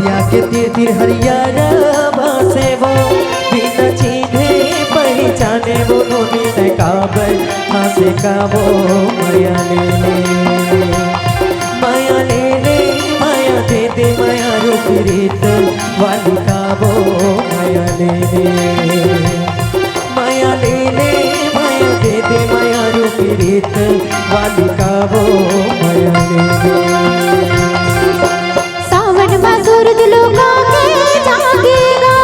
मैया के तीर तीर हरियारा बासे वो बिना चिन्हे पहचाने वो नोनी से काबर हासे का वो माया ले ले माया ले ले माया दे दे माया रूप रीत वाली का वो माया ले ले माया ले ले माया दे दे माया रूप रीत वाली का वो माया ले ले। सावन में सूरज लुका के जागेगा,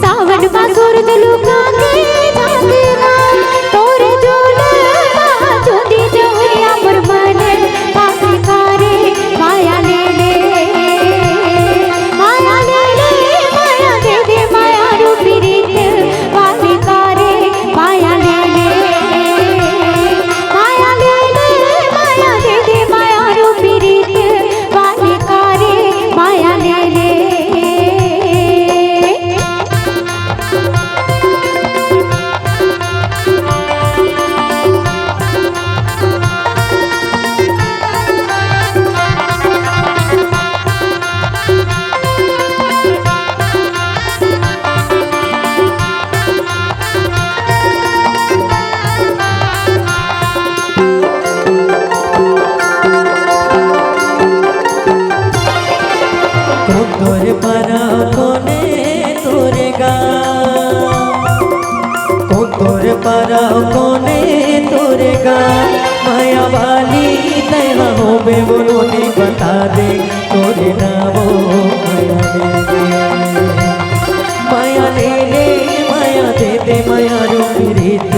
सावन में सूरज लुका के जागेगा, तोरे झूले झूठी जोया मुरमने पासी कारे माया ले ले माया ले ले माया दे दे माया रूपी रीत वाली कारे माया ले ले माया ले ले माया दे दे माया रूपी रीत वाली कारे माया ले ले। तोरे परा कोने तोरे गा तोरे परा कोने तोरे गा माया वाली तेरा हो बे बोलो ने बता दे तोरे नामो माया ले ले माया ले ले माया दे दे माया रूपी रीत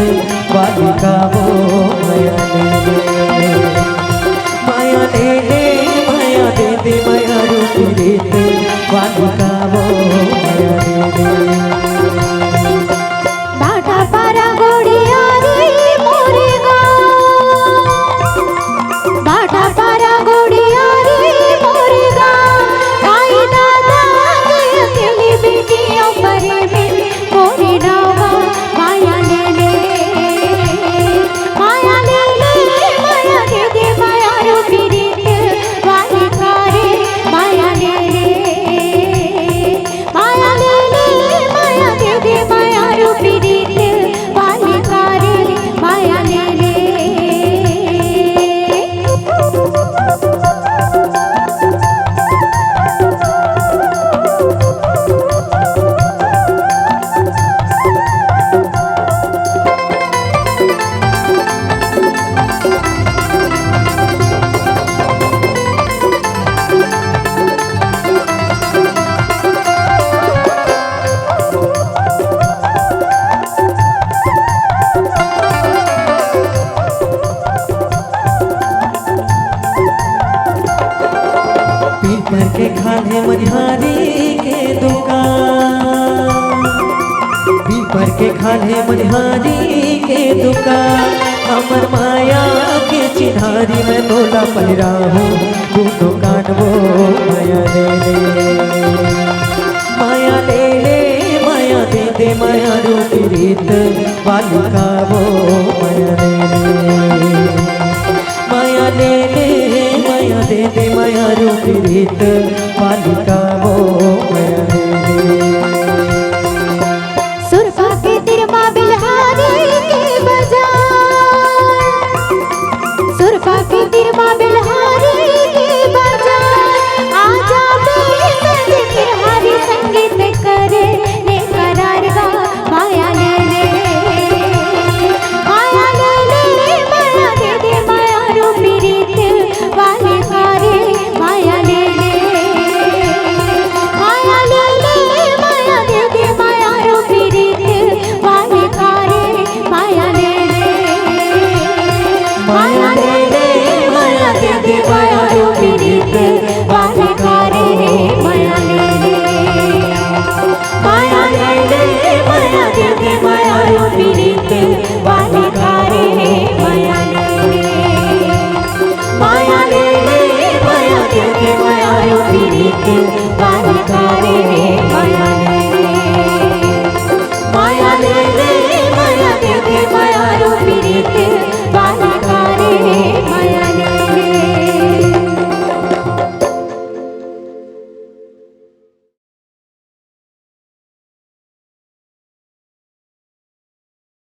वाली का वो माया ले ले माया ले ले माया दे दे माया रूपी रीत वाली का वो माया ले ले। बाटा पारा घोड़िया रे मोरेगा, बाटा पारा घोड़िया रे मोरेगा, भाई दादा के अकेली बेटियों परे में मोरे डावा माया ले ले माया ले ले माया दे दे माया रूपी रीत वाली कारे माया ले ले माया ले ले माया दे दे माया रूपी रीत वाली कारे माया ले ले। पीपर के खाने मनिहारी के दुकान पीपर के खाने मनिहारी के दुकान अमर माया के चिन्हारी में तोला पहिरा हूँ तू दुकान वो माया ले ले माया ले ले माया दे दे माया रूपी रीत वाली का वो माया ले ले माया ले ले माया दे दे माया रूपी रीत वाली का वो माया ले ले। सुरफा के तिरमा बिल्हारी के बाजार, सुरफा के तिरमा बिल्हारी के बाजार, आजा बेसंग तिरहारी संगीत करे ने करार गा माया ले ले माया ले ले माया दे दे माया रूपी रीत वाली कारे माया ले ले माया ले ले माया दे दे माया रूपी रीत वाली कारे माया ले ले माया ले ले माया दे दे माया रूपी रीत वाली कारे माया ले ले माया ले ले माया दे दे माया रूपी रीत वाली कारे माया ले ले माया ले ले माया दे दे माया रूपी रीत वाली कारे माया ले ले माया ले ले माया दे दे माया रूपी रीत